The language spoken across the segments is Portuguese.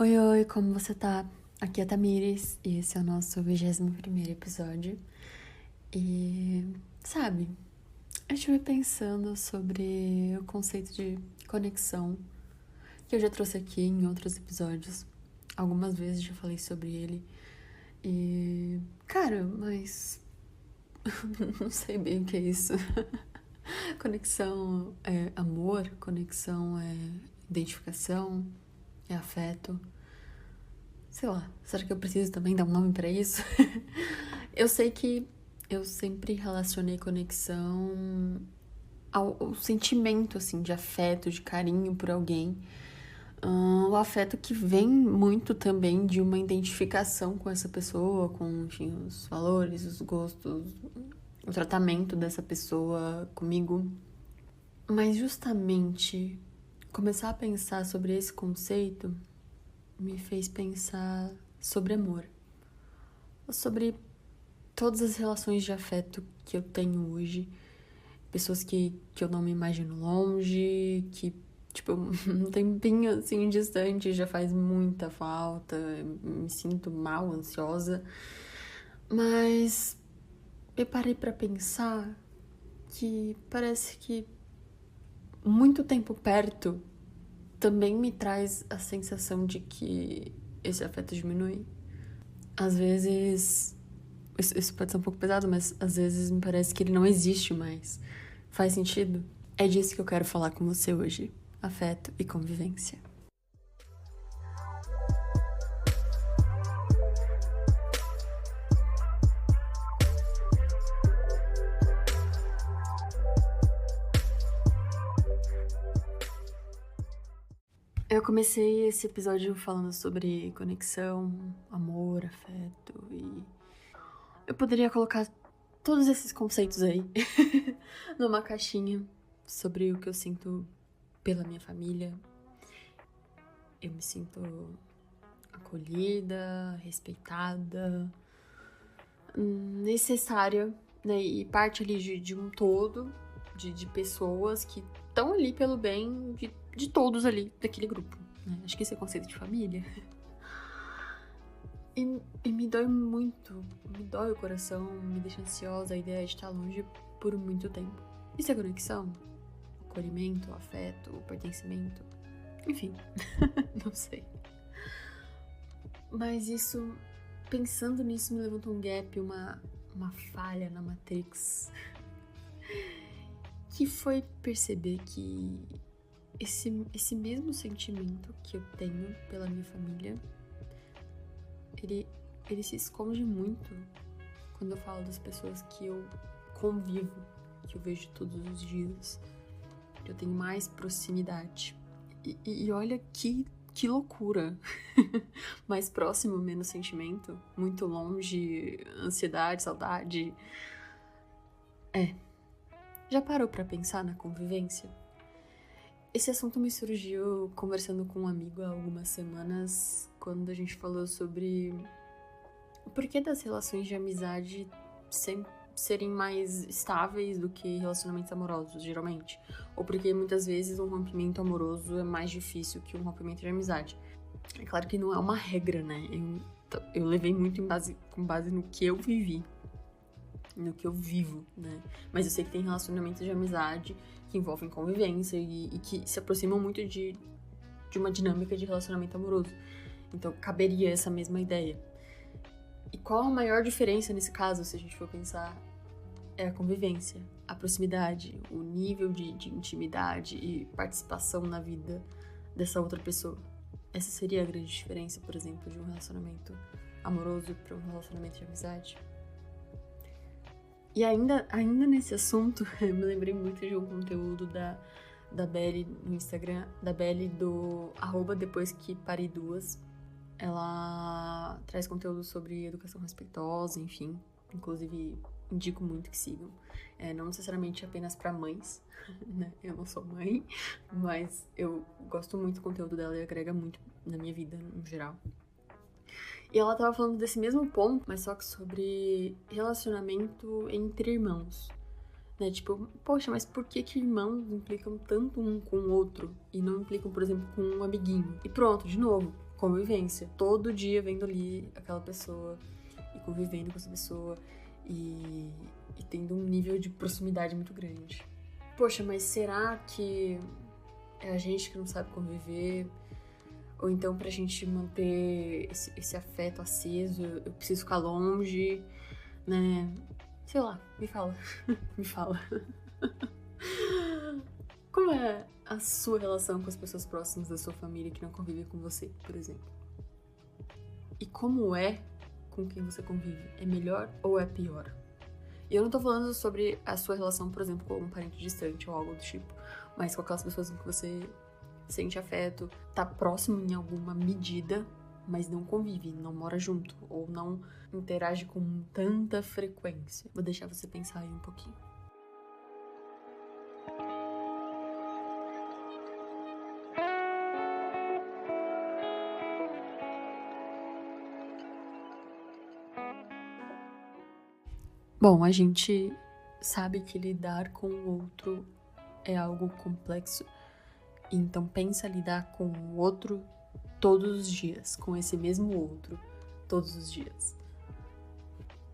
Oi, oi, como você tá? Aqui é a Tamires e esse é o nosso 21º episódio. E, sabe, eu estive pensando sobre o conceito de conexão, que eu já trouxe aqui em outros episódios. Algumas vezes já falei sobre ele. E, cara, mas não sei bem o que é isso. Conexão é amor, conexão é identificação, é afeto. Sei lá, será que eu preciso também dar um nome pra isso? Eu sei que eu sempre relacionei conexão ao sentimento, assim, de afeto, de carinho por alguém. O afeto que vem muito também de uma identificação com essa pessoa, com, enfim, os valores, os gostos, o tratamento dessa pessoa comigo. Mas justamente começar a pensar sobre esse conceito me fez pensar sobre amor. Sobre todas as relações de afeto que eu tenho hoje. Pessoas que eu não me imagino longe, que, tipo, um tempinho assim distante já faz muita falta, me sinto mal, ansiosa. Mas eu parei pra pensar que parece que muito tempo perto também me traz a sensação de que esse afeto diminui. Às vezes, isso pode ser um pouco pesado, mas às vezes me parece que ele não existe mais. Faz sentido? É disso que eu quero falar com você hoje. Afeto e convivência. Eu comecei esse episódio falando sobre conexão, amor, afeto e eu poderia colocar todos esses conceitos aí numa caixinha sobre o que eu sinto pela minha família. Eu me sinto acolhida, respeitada, necessária, né? E parte ali de um todo, de pessoas que estão ali pelo bem de todos ali, daquele grupo. Né? Acho que esse é o conceito de família. E me dói muito, me dói o coração, me deixa ansiosa a ideia de estar longe por muito tempo. Isso é conexão? Acolhimento, afeto, pertencimento? Enfim, não sei. Mas isso, pensando nisso, me levantou um gap, uma falha na Matrix. Que foi perceber que esse mesmo sentimento que eu tenho pela minha família, ele se esconde muito quando eu falo das pessoas que eu convivo, que eu vejo todos os dias, que eu tenho mais proximidade. E olha que loucura! Mais próximo, menos sentimento, muito longe, ansiedade, saudade. Já parou pra pensar na convivência? Esse assunto me surgiu conversando com um amigo há algumas semanas, quando a gente falou sobre o porquê das relações de amizade serem mais estáveis do que relacionamentos amorosos, geralmente. Ou porque muitas vezes um rompimento amoroso é mais difícil que um rompimento de amizade. É claro que não é uma regra, né? Eu levei muito com base no que eu vivi, no que eu vivo, né? Mas eu sei que tem relacionamentos de amizade que envolvem convivência e que se aproximam muito de uma dinâmica de relacionamento amoroso. Então, caberia essa mesma ideia. E qual a maior diferença nesse caso, se a gente for pensar? É a convivência, a proximidade, o nível de intimidade e participação na vida dessa outra pessoa. Essa seria a grande diferença, por exemplo, de um relacionamento amoroso para um relacionamento de amizade. E ainda nesse assunto, eu me lembrei muito de um conteúdo da Belly no Instagram, da Belly do @depoisqueparei2. Ela traz conteúdo sobre educação respeitosa, enfim. Inclusive, indico muito que sigam. Não necessariamente apenas para mães, né? Eu não sou mãe, mas eu gosto muito do conteúdo dela e agrega muito na minha vida, no geral. E ela tava falando desse mesmo ponto, mas só que sobre relacionamento entre irmãos. Né? Tipo, poxa, mas por que irmãos implicam tanto um com o outro e não implicam, por exemplo, com um amiguinho? E pronto, de novo, convivência. Todo dia vendo ali aquela pessoa e convivendo com essa pessoa e tendo um nível de proximidade muito grande. Poxa, mas será que é a gente que não sabe conviver? Ou então, pra gente manter esse afeto aceso, eu preciso ficar longe, né? Sei lá, me fala. Me fala. Como é a sua relação com as pessoas próximas da sua família que não convivem com você, por exemplo? E como é com quem você convive? É melhor ou é pior? E eu não tô falando sobre a sua relação, por exemplo, com um parente distante ou algo do tipo, mas com aquelas pessoas em que você sente afeto, tá próximo em alguma medida, mas não convive, não mora junto, ou não interage com tanta frequência. Vou deixar você pensar aí um pouquinho. Bom, a gente sabe que lidar com o outro é algo complexo, então pensa lidar com o outro todos os dias, com esse mesmo outro todos os dias.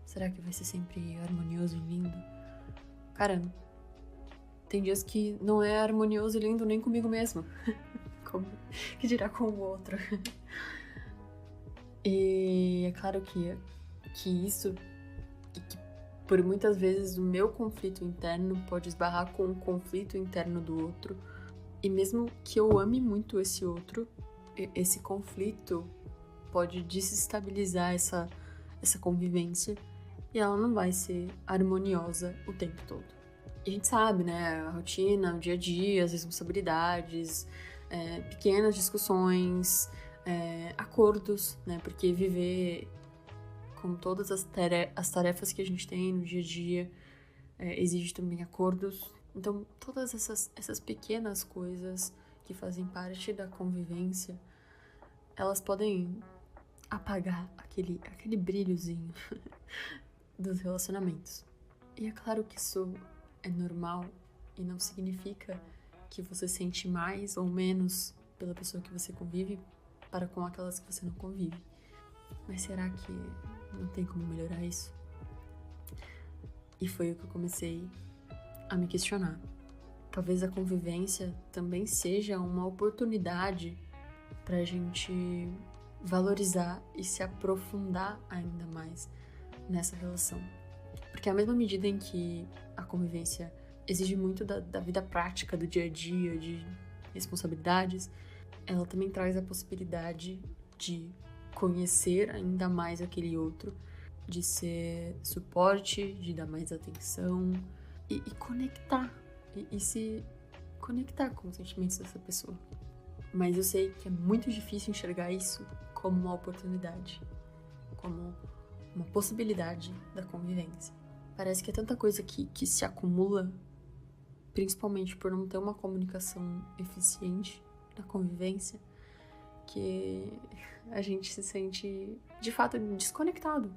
Será que vai ser sempre harmonioso e lindo? Cara, tem dias que não é harmonioso e lindo nem comigo mesmo. Como que dirá com o outro? E é claro que isso, e que por muitas vezes o meu conflito interno pode esbarrar com o conflito interno do outro. E mesmo que eu ame muito esse outro, esse conflito pode desestabilizar essa convivência e ela não vai ser harmoniosa o tempo todo. E a gente sabe, né, a rotina, o dia a dia, as responsabilidades, pequenas discussões, acordos, né, porque viver com todas as tarefas que a gente tem no dia a dia exige também acordos. Então, todas essas pequenas coisas que fazem parte da convivência, elas podem apagar aquele brilhozinho dos relacionamentos. E é claro que isso é normal e não significa que você sente mais ou menos pela pessoa que você convive para com aquelas que você não convive. Mas será que não tem como melhorar isso? E foi o que eu comecei a me questionar. Talvez a convivência também seja uma oportunidade pra gente valorizar e se aprofundar ainda mais nessa relação. Porque à mesma medida em que a convivência exige muito da vida prática, do dia a dia, de responsabilidades, ela também traz a possibilidade de conhecer ainda mais aquele outro, de ser suporte, de dar mais atenção e conectar, e se conectar com os sentimentos dessa pessoa. Mas eu sei que é muito difícil enxergar isso como uma oportunidade, como uma possibilidade da convivência. Parece que é tanta coisa que se acumula, principalmente por não ter uma comunicação eficiente na convivência, que a gente se sente, de fato, desconectado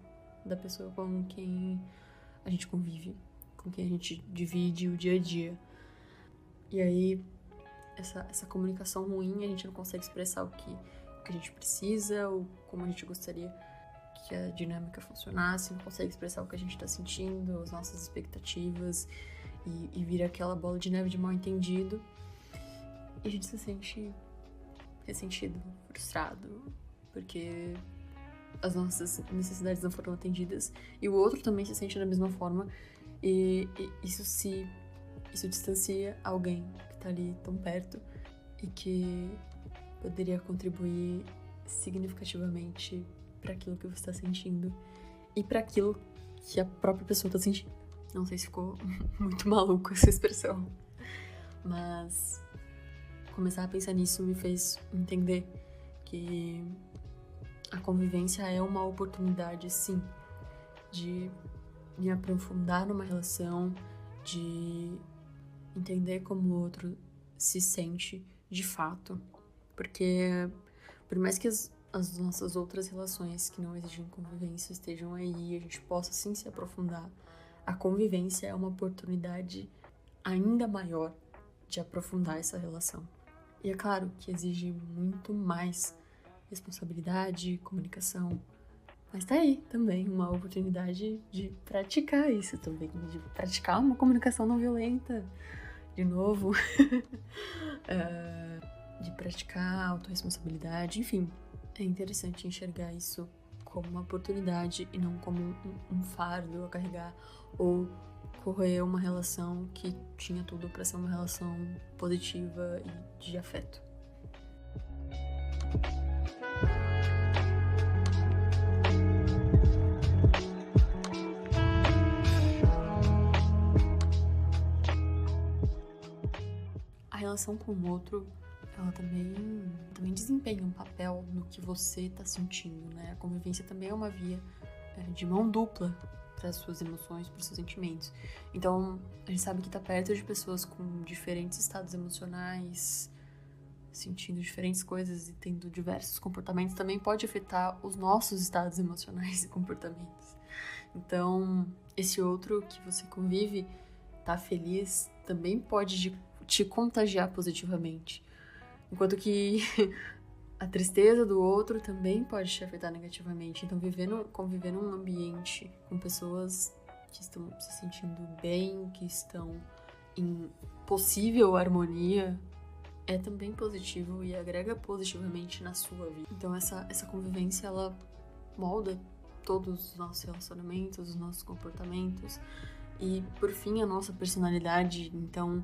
da pessoa com quem a gente convive, com quem a gente divide o dia a dia. E aí, essa comunicação ruim, a gente não consegue expressar o que a gente precisa, ou como a gente gostaria que a dinâmica funcionasse, não consegue expressar o que a gente tá sentindo, as nossas expectativas, e vira aquela bola de neve de mal entendido, e a gente se sente ressentido, frustrado, porque as nossas necessidades não foram atendidas, e o outro também se sente da mesma forma, e isso distancia alguém que tá ali tão perto e que poderia contribuir significativamente para aquilo que você está sentindo e para aquilo que a própria pessoa está sentindo. Não sei se ficou muito maluco essa expressão, mas começar a pensar nisso me fez entender que a convivência é uma oportunidade, sim, de me aprofundar numa relação, de entender como o outro se sente de fato. Porque por mais que as nossas outras relações que não exigem convivência estejam aí e a gente possa sim se aprofundar, a convivência é uma oportunidade ainda maior de aprofundar essa relação. E é claro que exige muito mais responsabilidade, comunicação. Mas tá aí também uma oportunidade de praticar isso também, de praticar uma comunicação não violenta, de novo, de praticar autorresponsabilidade, enfim. É interessante enxergar isso como uma oportunidade e não como um fardo a carregar ou corroer uma relação que tinha tudo para ser uma relação positiva e de afeto. A relação com o outro, ela também desempenha um papel no que você tá sentindo, né? A convivência também é uma via de mão dupla para as suas emoções, para os seus sentimentos. Então, a gente sabe que tá perto de pessoas com diferentes estados emocionais, sentindo diferentes coisas e tendo diversos comportamentos, também pode afetar os nossos estados emocionais e comportamentos. Então, esse outro que você convive, tá feliz, também pode te contagiar positivamente. Enquanto que a tristeza do outro também pode te afetar negativamente. Então, conviver num ambiente com pessoas que estão se sentindo bem, que estão em possível harmonia, é também positivo e agrega positivamente na sua vida. Então, essa convivência, ela molda todos os nossos relacionamentos, os nossos comportamentos e, por fim, a nossa personalidade. Então,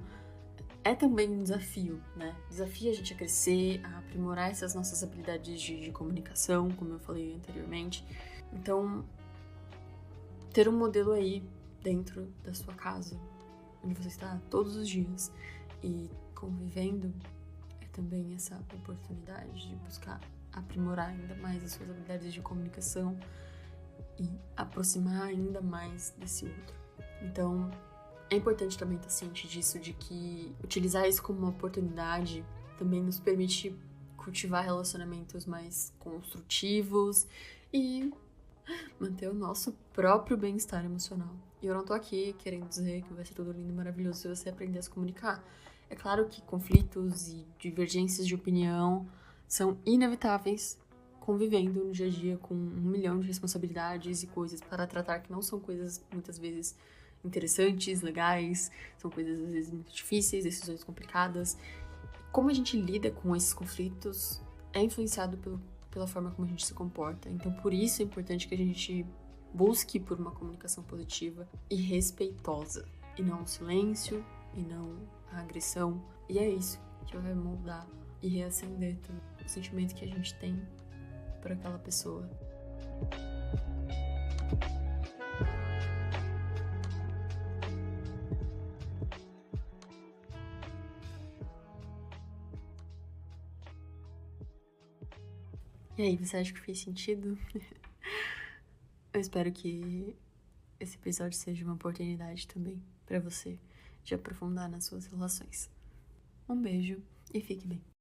é também um desafio, né? Desafia a gente a crescer, a aprimorar essas nossas habilidades de comunicação, como eu falei anteriormente. Então, ter um modelo aí dentro da sua casa, onde você está todos os dias e convivendo, é também essa oportunidade de buscar aprimorar ainda mais as suas habilidades de comunicação e aproximar ainda mais desse outro. Então, é importante também estar ciente disso, de que utilizar isso como uma oportunidade também nos permite cultivar relacionamentos mais construtivos e manter o nosso próprio bem-estar emocional. E eu não tô aqui querendo dizer que vai ser tudo lindo e maravilhoso se você aprender a se comunicar. É claro que conflitos e divergências de opinião são inevitáveis convivendo no dia a dia com 1 milhão de responsabilidades e coisas para tratar que não são coisas, muitas vezes, interessantes, legais, são coisas às vezes muito difíceis, decisões complicadas. Como a gente lida com esses conflitos é influenciado pela forma como a gente se comporta. Então, por isso é importante que a gente busque por uma comunicação positiva e respeitosa, e não o silêncio, e não a agressão. E é isso que vai moldar e reacender também o sentimento que a gente tem por aquela pessoa. E aí, você acha que fez sentido? Eu espero que esse episódio seja uma oportunidade também para você de aprofundar nas suas relações. Um beijo e fique bem.